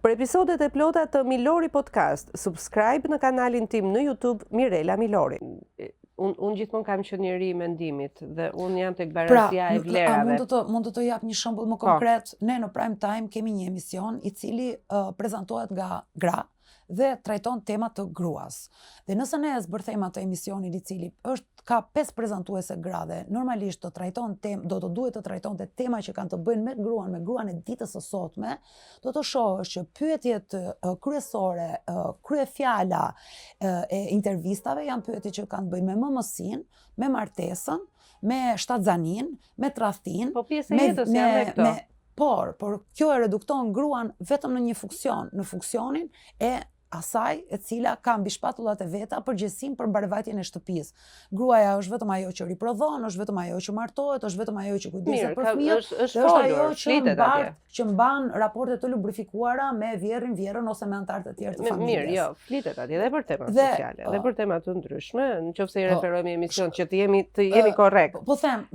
Për episodet e plota të Milori Podcast, subscribe në kanalin tim në YouTube Mirela Milori. Unë gjithmonë kam qenë njeri i mendimit dhe unë jam tek barasia e vlerave. Mund të jap një shembull më konkret. Ne në Prime Time kemi një emision i cili prezantohet nga gra dhe trajton tema të gruas. Dhe nëse ne zbërthejmë atë emisionin i cili ka 5 prezantuese gra dhe normalisht duhet të trajtonte tema që kanë të bëjnë me gruan e ditës së sotme, do të shohësh që pyetjet kryesore, kryefjala e intervistave janë pyetje që kanë të bëjnë me mëmësinë, me martesën, me shtatzanin, me tradhtin, po pjesë e jetës janë me këto. Por kjo e redukton gruan vetëm në një funksion, në funksionin e asaj e cila ka mbi shpatullat e veta përgjegjësinë për mbarvajtjen e shtëpisë. Gruaja është vetëm ajo që riprodhon, është vetëm ajo që martohet, është vetëm ajo që kujdeset për fëmijët, është ajo që mban raporte të lubrifikuara me vjerrin ose me anëtarët e tjerë të familjes. Mirë, jo, flitet atje dhe për tema sociale, dhe për tema të ndryshme, nëse i referohemi emision që të jemi korrekt. Po them,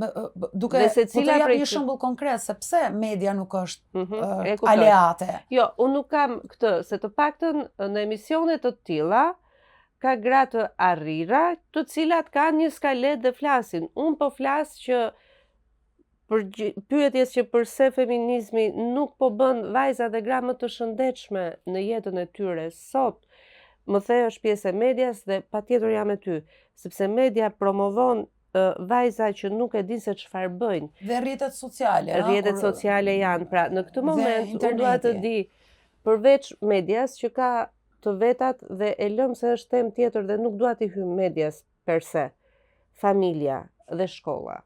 duke të jap një shembull konkret sepse media nuk është aleate. Jo, unë nuk kam këtë, se të paktën në emisione të tilla ka gra të arrira, të cilat kanë një skalet dhe flasin. Unë po flas që për pyetjes që përse feminizmi nuk po bën vajza dhe gra më të shëndetshme në jetën e tyre sot, më the është pjesë e medias dhe patjetër jam me ty, sepse media promovon vajza që nuk e din se çfarë bëjnë. Dhe rrjetet sociale. Rrjetet sociale janë, pra në këtë moment unë dua të di përveç medias që ka të vetat dhe e lëm se është temë tjetër dhe nuk dua t'i hym medias per se, familja dhe shkolla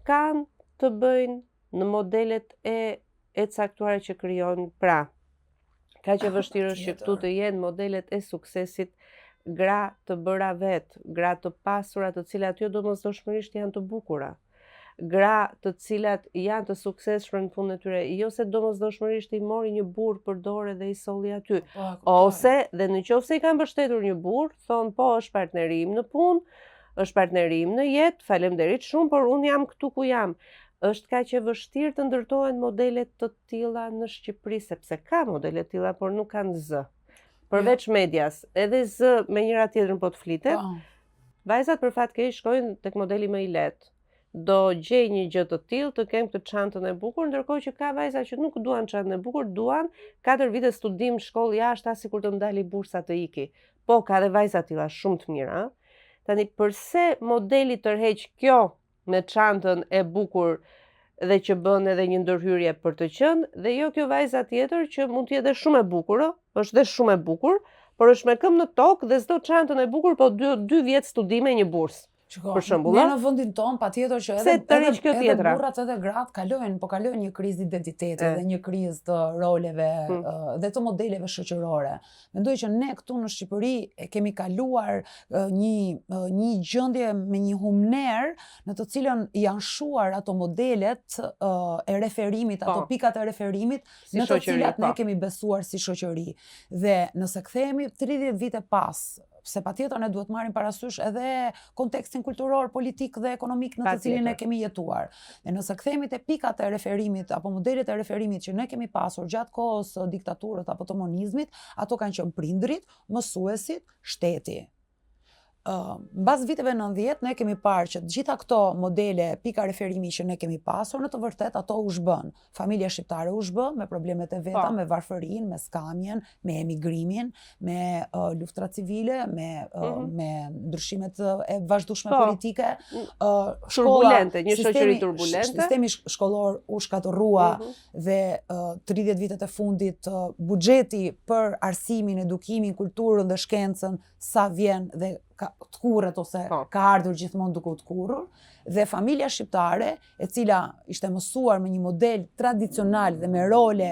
kanë të bëjnë në modelet e caktuara që krijojnë. Pra, ka që vështirë është që këtu të jenë modelet e suksesit gra të bëra vetë, gra të pasura të cilat jo domosdoshmërisht janë të bukura. Gra të cilat janë të suksesshme në punën e tyre, jo se domosdoshmërisht i mori një burr për dorë dhe i solli aty. Ose dhe nëse i kanë mbështetur një burr, thonë po është partneri im në punë, është partneri im në jetë, faleminderit shumë, por unë jam këtu ku jam. Është kaq e vështirë të ndërtohen modele të tilla në Shqipëri, sepse ka modele të tilla, por nuk kanë zë. Përveç medias, edhe zë me njëra tjetrën po të flitet. Vajzat për fat keq shkojnë tek modeli më i lehtë. Do gjej një gjë të tillë, të kem këtë çantën e bukur, ndërkohë që ka vajza që nuk duan çantën e bukur, duan 4 vite studim shkollë jashtë sikur të ndali bursa të iki. Po ka dhe vajza të tilla shumë të mira. Tani përse modeli tërheq kjo me çantën e bukur dhe që bën edhe një ndërhyrje për të qenë, dhe jo kjo vajza tjetër që mund të jetë shumë e bukur, është dhe shumë e bukur, por është me këmbë në tokë dhe s'do çantën e bukur, po 2 vjet studime një bursë. Për shembull, ne në vendin ton patjetër që edhe burrat edhe gratë kalojnë një krizë identiteti dhe një krizë të roleve dhe të modeleve shoqërore. Mendoj që ne këtu në Shqipëri e kemi kaluar një gjendje me një humner në të cilën janë shuar ato modelet e referimit, ato pikat e referimit në të cilat ne kemi besuar si shoqëri. Dhe nëse kthehemi 30 vite pas, se patjetër ne duhet marrim parasysh edhe kontekstin kulturor, politik dhe ekonomik në të cilin ne kemi jetuar. Dhe nëse kthehemi te pikat e referimit apo modelet e referimit që ne kemi pasur gjatë kohës së diktaturës apo të komunizmit, ato kanë qenë prindrit, mësuesit, shteti. Mbas viteve 90 ne kemi parë që gjitha këto modele, pika referimi që ne kemi pasur, në të vërtet ato u zhbën. Familja shqiptare u zhbën me problemet e veta, me varfërinë, me skamjen, me emigrimin, me luftrat civile, me ndryshimet e vazhdueshme politike, turbulente, një shoqëri turbulente. Sistemi shkollor u shkatërrua dhe 30 vitet e fundit buxheti për arsimin, edukimin, kulturën dhe shkencën sa vjen dhe të kurrët ose ka ardhur gjithmonë duke u të kurrur, dhe familja shqiptare e cila ishte mësuar me një model tradicional dhe me role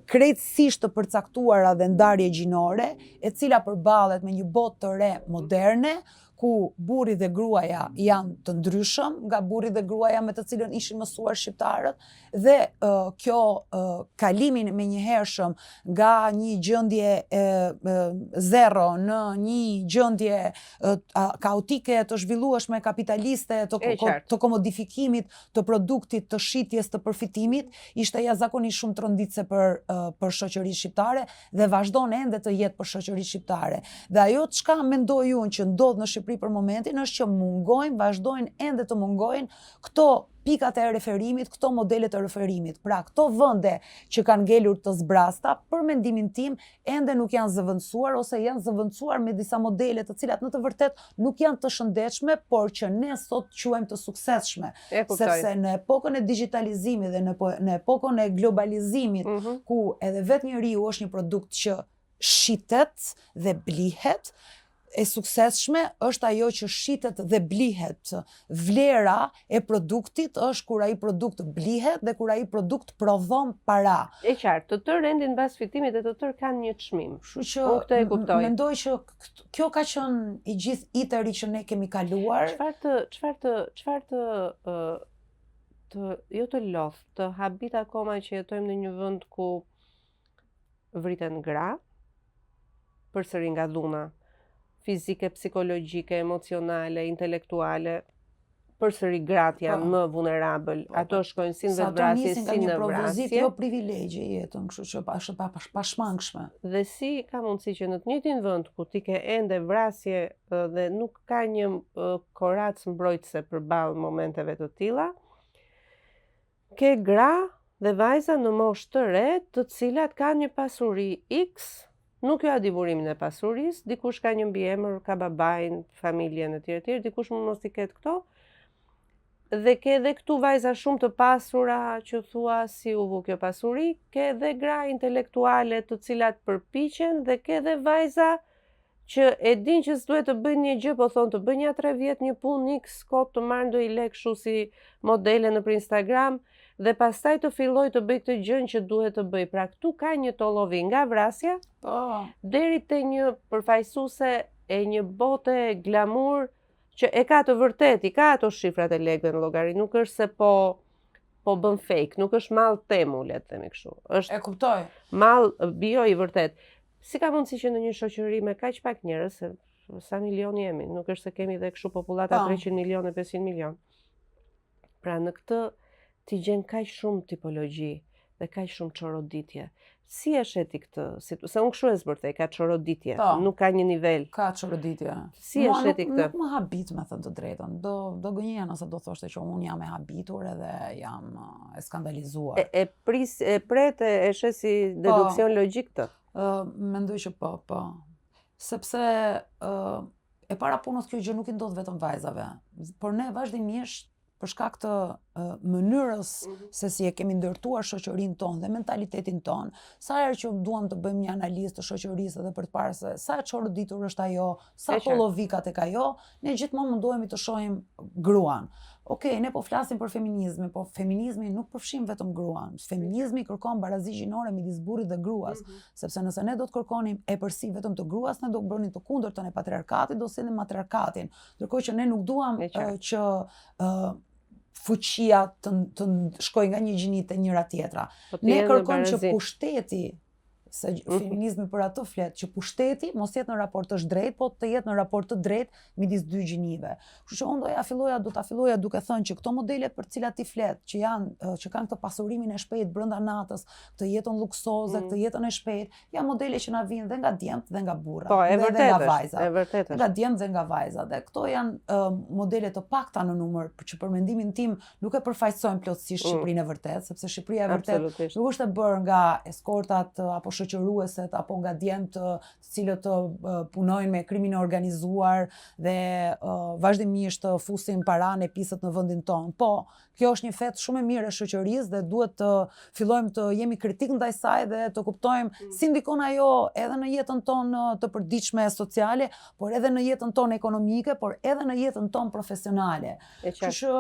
krejtësisht të përcaktuara dhe ndarje gjinore, e cila përballet me një botë të re moderne, ku burri dhe gruaja janë të ndryshëm nga burri dhe gruaja me të cilën ishin mësuar shqiptarët, dhe kjo kalimin me njëhershëm nga një gjendje zero në një gjendje kaotike të zhvillueshme kapitaliste të komodifikimit të produktit, të shitjes, të përfitimit, ishte jashtëzakonisht shumë tronditse për shoqërinë shqiptare dhe vazhdon ende të jetë për shoqërinë shqiptare. Dhe ajo çka mendoj unë që ndodh në Shqipëri për momentin është që vazhdojnë ende të mungojnë këto pikat e referimit, këto modelet e referimit. Pra, këto vende që kanë ngelur të zbrasta, për mendimin tim, ende nuk janë zëvendësuar ose janë zëvendësuar me disa modele të cilat në të vërtet nuk janë të shëndetshme, por që ne sot quajmë të suksesshme. Sepse në epokën e digitalizimit dhe në epokën e globalizimit, ku edhe vetë njeriu është një produkt që shitet dhe blihet, e suksesshme është ajo që shitet dhe blihet. Vlera e produktit është kur ai produkt blihet dhe kur ai produkt prodhon para. E qartë, të tërë rendin mbas fitimit dhe të tërë kanë një çmim. Kështu që mendoj që kjo ka qenë i gjithë iteri që ne kemi kaluar. Çfarë jo të lodh, të habit akoma që jetojmë në një vend ku vriten gra, përsëri nga dhuna fizike, psikologjike, emocionale, intelektuale, përsëri gratë janë më vulnerabël. Ato shkojnë si në vetvrasje, si në vrasje. Jo privilegje jetën, kështu që është pashmangshme. Dhe si ka mundësi që në të njëjtin vend ku ti ke ende vrasje dhe nuk ka një korac mbrojtëse përballë momenteve të tilla, ke gra dhe vajza në moshë të re, të cilat kanë një pasuri X. Nuk jo a divurimin e pasurisë, dikush ka një mbiemër, ka babain, familjen e tjerë, dikush mund mos i ketë këto. Dhe ke edhe këtu vajza shumë të pasura që thua si u vu kjo pasuri, ke edhe gra intelektuale të cilat përpiqen dhe ke edhe vajza që e din që s'duhet të bëjnë një gjë, po thonë të bëjnë 3 vjet një punë X, kot të marrë ndonjë lek kështu si modele nëpër Instagram, dhe pastaj të filloj të bëj këtë gjën që duhet të bëj. Pra këtu ka një tollovi nga vrasja deri te një përfaqësuese e një bote glamur që e ka të vërtet, i ka ato shifrat e lekëve në llogari, nuk është se po bën fake, nuk është mall temu, le të themi kështu. Është e kuptoj. Mall bio i vërtet. Si ka mundësi që në një shoqëri me kaq pak njerëz, sa milion jemi, nuk është se kemi dhe kështu popullata 300 milion e 500 milion. Pra në këtë ti gjen kaq shumë tipologji dhe kaq shumë çoroditje. Si e sheti këtë? Se unë kështu e zbërtej, ka çoroditje, nuk ka një nivel. Ka çoroditje. Si e sheti këtë? Nuk më habit, me thënë të drejtën. Do gënjeja nëse do thoshte që unë jam e habitur edhe jam e skandalizuar. E pret e shesi deduksion logjik këtë? Mendoj që po. Sepse e para punës kjo gjë nuk i ndodh vetëm vajzave, por ne vazhdimisht për shkak të mënyrës se si e kemi ndërtuar shoqërinë tonë dhe mentalitetin tonë, sa herë që duam të bëjmë një analizë të shoqërisë edhe për të parë se sa e çoroditur është ajo, sa pollovika tek ajo, ne gjithmonë mundohemi të shohim gruan. Okej, ne po flasim për feminizmin, po feminizmi nuk përfshin vetëm gruan. Feminizmi kërkon barazi gjinore midis burrit dhe gruas, sepse nëse ne do të kërkonim epërsi vetëm të gruas, ne do të bënim të kundërtën e patriarkatit, do sillim matriarkatin. Ndërkohë që ne nuk duam që fuqia të shkojë nga një gjini te njëra tjetra. Ne kërkojmë që pushteti, se feminizmi për ato flet, që pushteti mos jetë në raport të drejtë, po të jetë në raport të drejtë midis dy gjinive. Kështu që unë do ta filloja duke thënë që këto modele për të cilat ti flet, që kanë këtë pasurimin e shpejtë brenda natës, këtë jetën luksoze, këtë jetën e shpejtë, janë modele që na vijnë dhe nga djemt dhe nga burrat, dhe nga vajzat. Nga djemt dhe nga vajzat. Dhe këto janë modele të pakta në numër, që për mendimin tim nuk e përfaqësojnë plotësisht Shqipërinë e vërtet, sepse Shqipëria e vërtet nuk është e bërë nga eskortat apo shoqërueset apo nga djemt të cilët punojnë me krimin e organizuar dhe vazhdimisht fusin para në pisët në vendin tonë. Po, kjo është një fet shumë e mirë e shoqërisë dhe duhet të fillojmë të jemi kritik ndaj saj dhe të kuptojmë si ndikon ajo edhe në jetën tonë të përditshme sociale, por edhe në jetën tonë ekonomike, por edhe në jetën tonë profesionale. Kështu që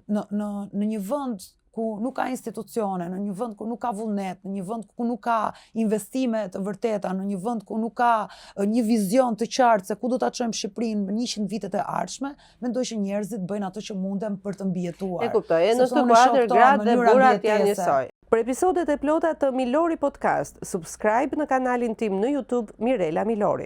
në një vend ku nuk ka institucione, në një vend ku nuk ka vullnet, në një vend ku nuk ka investime të vërteta, në një vend ku nuk ka një vizion të qartë se ku do ta çojmë Shqipërinë në 100 vitet e ardhshme, mendoj që njerëzit bëjnë ato që munden për të mbijetuar. E kuptoj, në këtë kuadër gratë dhe burrat janë njësoj. Për episodet e plota të Milori Podcast, subscribe në kanalin tim në YouTube Mirela Milori.